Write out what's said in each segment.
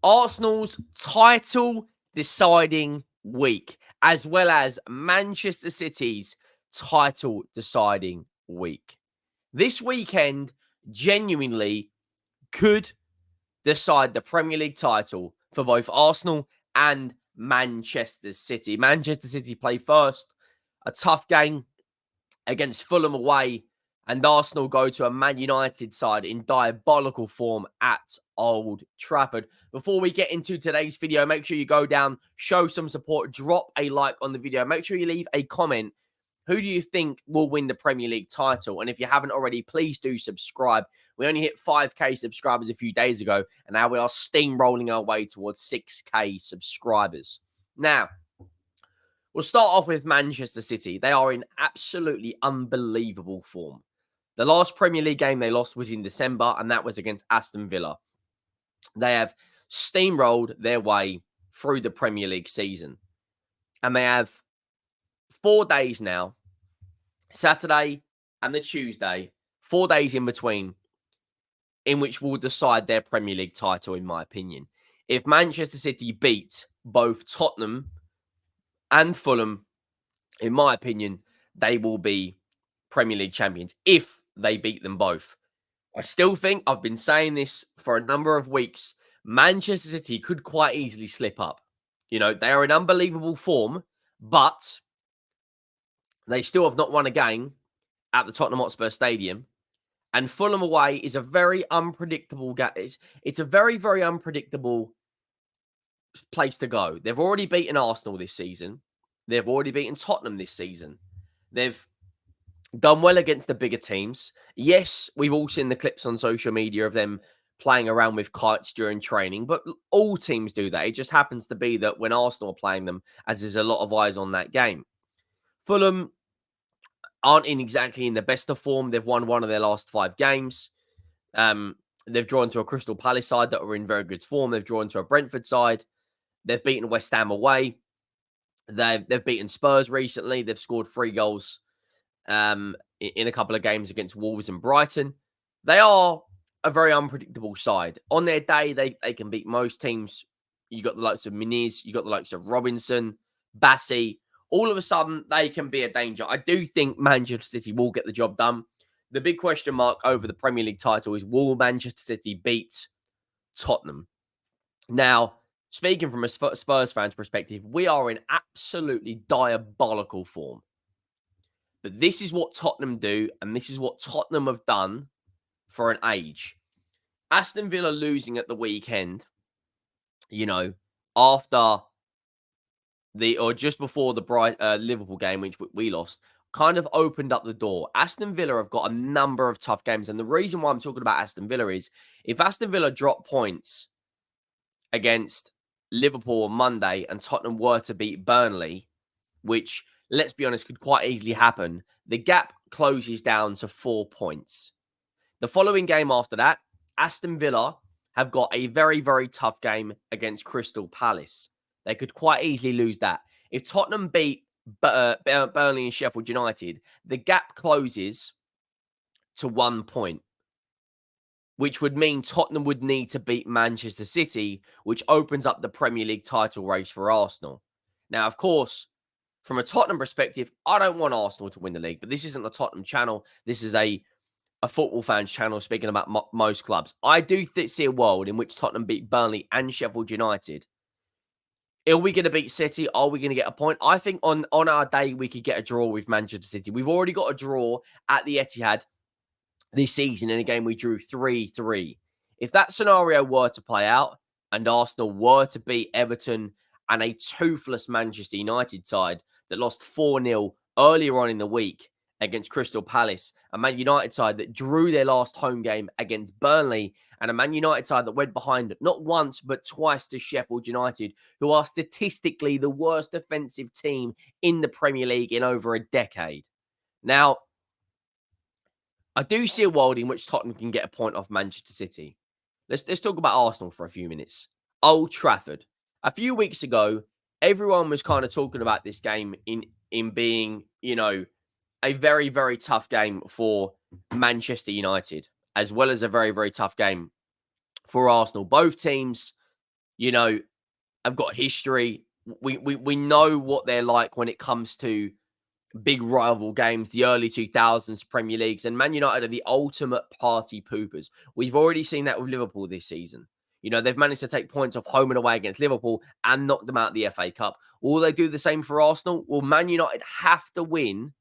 Arsenal's title deciding week, as well as Manchester City's title deciding week. This weekend genuinely could decide the Premier League title for both Arsenal and Manchester City. Manchester City play first, a tough game against Fulham away, and Arsenal go to a Man United side in diabolical form at Old Trafford. Before we get into today's video, make sure you go down, show some support, drop a like on the video. Make sure you leave a comment. Who do you think will win the Premier League title? And if you haven't already, please do subscribe. We only hit 5K subscribers a few days ago, and now we are steamrolling our way towards 6K subscribers. Now, we'll start off with Manchester City. They are in absolutely unbelievable form. The last Premier League game they lost was in December, and that was against Aston Villa. They have steamrolled their way through the Premier League season. And they have 4 days now, Saturday and the Tuesday, 4 days in between, in which will decide their Premier League title, in my opinion. If Manchester City beat both Tottenham and Fulham, in my opinion, they will be Premier League champions if they beat them both. I still think, I've been saying this for a number of weeks, Manchester City could quite easily slip up. You know, they are in unbelievable form, but they still have not won a game at the Tottenham Hotspur Stadium. And Fulham away is a very unpredictable game. It's a very, very unpredictable place to go. They've already beaten Arsenal this season. They've already beaten Tottenham this season. They've done well against the bigger teams. Yes, we've all seen the clips on social media of them playing around with kites during training, but all teams do that. It just happens to be that when Arsenal are playing them, as there's a lot of eyes on that game. Fulham aren't exactly in the best of form. They've won one of their last 5 games. They've drawn to a Crystal Palace side that are in very good form. They've drawn to a Brentford side. They've beaten West Ham away. They've beaten Spurs recently. They've scored 3 goals in a couple of games against Wolves and Brighton. They are a very unpredictable side. On their day, they can beat most teams. You got the likes of Muniz, you got the likes of Robinson, Bassi. All of a sudden, they can be a danger. I do think Manchester City will get the job done. The big question mark over the Premier League title is, will Manchester City beat Tottenham? Now, speaking from a Spurs fan's perspective, we are in absolutely diabolical form. But this is what Tottenham do, and this is what Tottenham have done for an age. Aston Villa losing at the weekend, you know, after or just before the Liverpool game, which we lost, kind of opened up the door. Aston Villa have got a number of tough games. And the reason why I'm talking about Aston Villa is, if Aston Villa drop points against Liverpool on Monday and Tottenham were to beat Burnley, which, let's be honest, could quite easily happen, the gap closes down to 4 points. The following game after that, Aston Villa have got a very, very tough game against Crystal Palace. They could quite easily lose that. If Tottenham beat Burnley and Sheffield United, the gap closes to 1 point, which would mean Tottenham would need to beat Manchester City, which opens up the Premier League title race for Arsenal. Now, of course, from a Tottenham perspective, I don't want Arsenal to win the league, but this isn't a Tottenham channel. This is a football fans channel speaking about most clubs. I do see a world in which Tottenham beat Burnley and Sheffield United. Are we going to beat City? Are we going to get a point? I think on our day, we could get a draw with Manchester City. We've already got a draw at the Etihad this season in a game we drew 3-3. If that scenario were to play out and Arsenal were to beat Everton and a toothless Manchester United side that lost 4-0 earlier on in the week against Crystal Palace, a Man United side that drew their last home game against Burnley, and a Man United side that went behind not once but twice to Sheffield United, who are statistically the worst defensive team in the Premier League in over a decade. Now, I do see a world in which Tottenham can get a point off Manchester City. Let's talk about Arsenal for a few minutes. Old Trafford. A few weeks ago, everyone was kind of talking about this game in being, you know, a very, very tough game for Manchester United, as well as a very, very tough game for Arsenal. Both teams you know, have got history. We know what they're like when it comes to big rival games, the early 2000s Premier Leagues, and Man United are the ultimate party poopers. We've already seen that with Liverpool this season. They've managed to take points off home and away against Liverpool and knock them out of the FA Cup. Will they do the same for Arsenal? Well, Man United have to win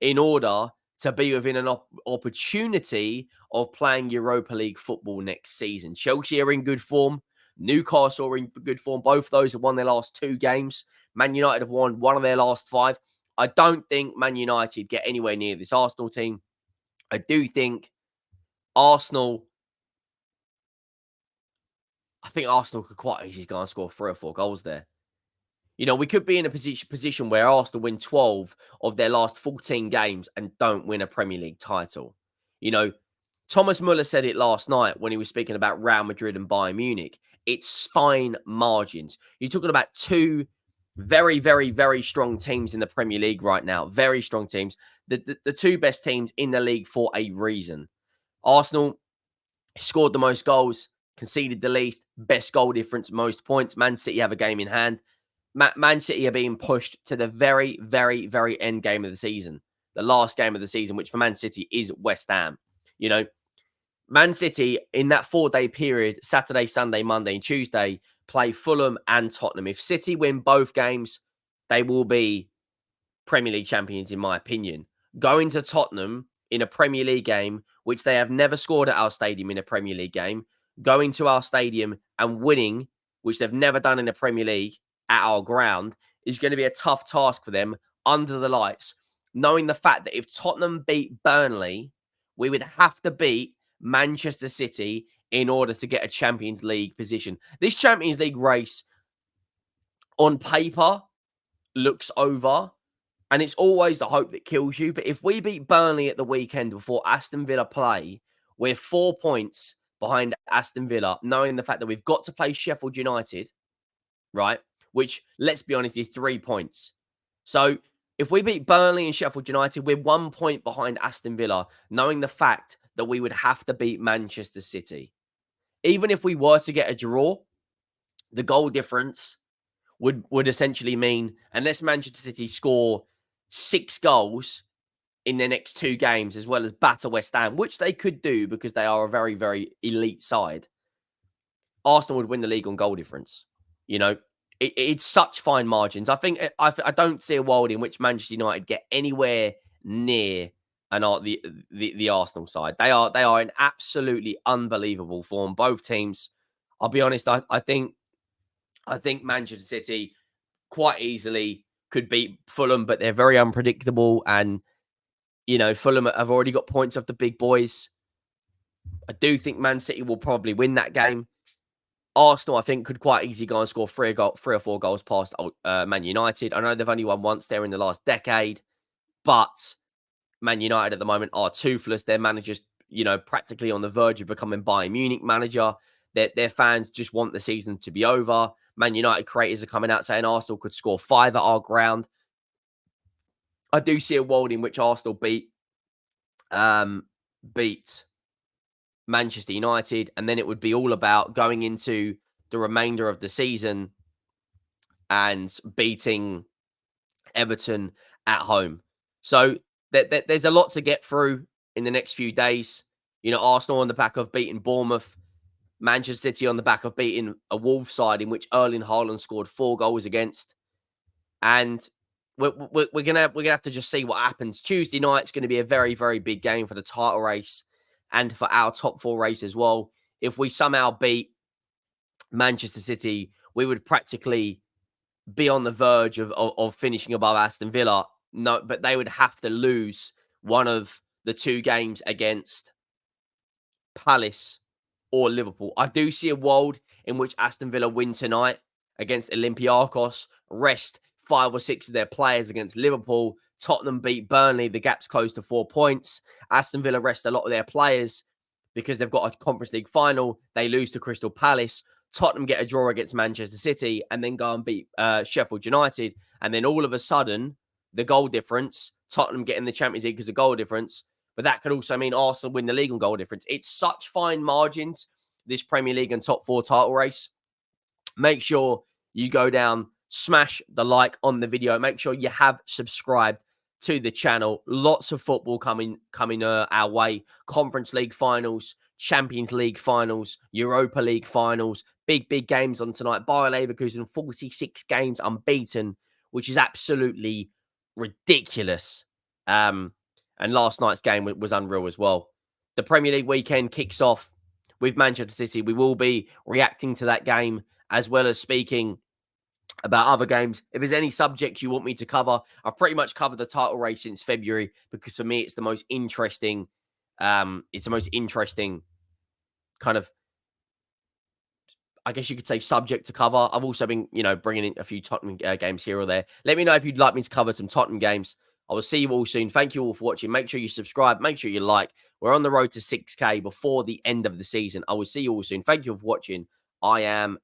in order to be within an opportunity of playing Europa League football next season. Chelsea are in good form. Newcastle are in good form. Both of those have won their last 2 games. Man United have won one of their last 5. I don't think Man United get anywhere near this Arsenal team. I do think Arsenal, I think Arsenal could quite easily go and score 3 or 4 goals there. We could be in a position where Arsenal win 12 of their last 14 games and don't win a Premier League title. You know, Thomas Muller said it last night when he was speaking about Real Madrid and Bayern Munich. It's fine margins. You're talking about 2 very, very, very strong teams in the Premier League right now. Very strong teams. The 2 best teams in the league for a reason. Arsenal scored the most goals, conceded the least, best goal difference, most points. Man City have a game in hand. Man City are being pushed to the very, very, very end game of the season. The last game of the season, which for Man City is West Ham. Man City in that 4-day period, Saturday, Sunday, Monday, and Tuesday, play Fulham and Tottenham. If City win both games, they will be Premier League champions, in my opinion. Going to Tottenham in a Premier League game, which they have never scored at our stadium in a Premier League game, going to our stadium and winning, which they've never done in the Premier League at our ground, is going to be a tough task for them under the lights, knowing the fact that if Tottenham beat Burnley, we would have to beat Manchester City in order to get a Champions League position. This Champions League race on paper looks over, and it's always the hope that kills you. But if we beat Burnley at the weekend before Aston Villa play, we're 4 points behind Aston Villa, knowing the fact that we've got to play Sheffield United, right? Which, let's be honest, is 3 points. So if we beat Burnley and Sheffield United, we're 1 point behind Aston Villa, knowing the fact that we would have to beat Manchester City. Even if we were to get a draw, the goal difference would essentially mean, unless Manchester City score 6 goals in their next 2 games, as well as batter West Ham, which they could do because they are a very, very elite side, Arsenal would win the league on goal difference. It's such fine margins. I think I don't see a world in which Manchester United get anywhere near the Arsenal side. They are in absolutely unbelievable form. Both teams. I'll be honest. I think Manchester City quite easily could beat Fulham, but they're very unpredictable. And Fulham have already got points off the big boys. I do think Man City will probably win that game. Arsenal, I think, could quite easily go and score 3 or 4 goals past Man United. I know they've only won once there in the last decade, but Man United at the moment are toothless. Their manager's, practically on the verge of becoming Bayern Munich manager. Their fans just want the season to be over. Man United creators are coming out saying Arsenal could score 5 at our ground. I do see a world in which Arsenal beat Manchester United, and then it would be all about going into the remainder of the season and beating Everton at home. So there's a lot to get through in the next few days. Arsenal on the back of beating Bournemouth, Manchester City on the back of beating a Wolves side in which Erling Haaland scored 4 goals against, and we're gonna have to just see what happens. Tuesday night's going to be a very, very big game for the title race and for our top 4 race as well. If we somehow beat Manchester City, we would practically be on the verge of finishing above Aston Villa. No, but they would have to lose one of the 2 games against Palace or Liverpool. I do see a world in which Aston Villa win tonight against Olympiacos, rest 5 or 6 of their players against Liverpool. Tottenham beat Burnley. The gap's close to 4 points. Aston Villa rest a lot of their players because they've got a Conference League final. They lose to Crystal Palace. Tottenham get a draw against Manchester City and then go and beat Sheffield United. And then all of a sudden, the goal difference, Tottenham getting the Champions League because of goal difference. But that could also mean Arsenal win the league on goal difference. It's such fine margins, this Premier League and top 4 title race. Make sure you go down, smash the like on the video. Make sure you have subscribed to the channel. Lots of football coming our way. Conference League finals, Champions League finals, Europa League finals. Big games on tonight. Bayer Leverkusen, 46 games unbeaten, which is absolutely ridiculous. And last night's game was unreal as well. The Premier League weekend kicks off with Manchester City. We will be reacting to that game as well as speaking about other games. If there's any subjects you want me to cover, I've pretty much covered the title race since February because for me it's the most interesting. It's the most interesting kind of, I guess you could say, subject to cover. I've also been, bringing in a few Tottenham games here or there. Let me know if you'd like me to cover some Tottenham games. I will see you all soon. Thank you all for watching. Make sure you subscribe. Make sure you like. We're on the road to 6K before the end of the season. I will see you all soon. Thank you for watching. I am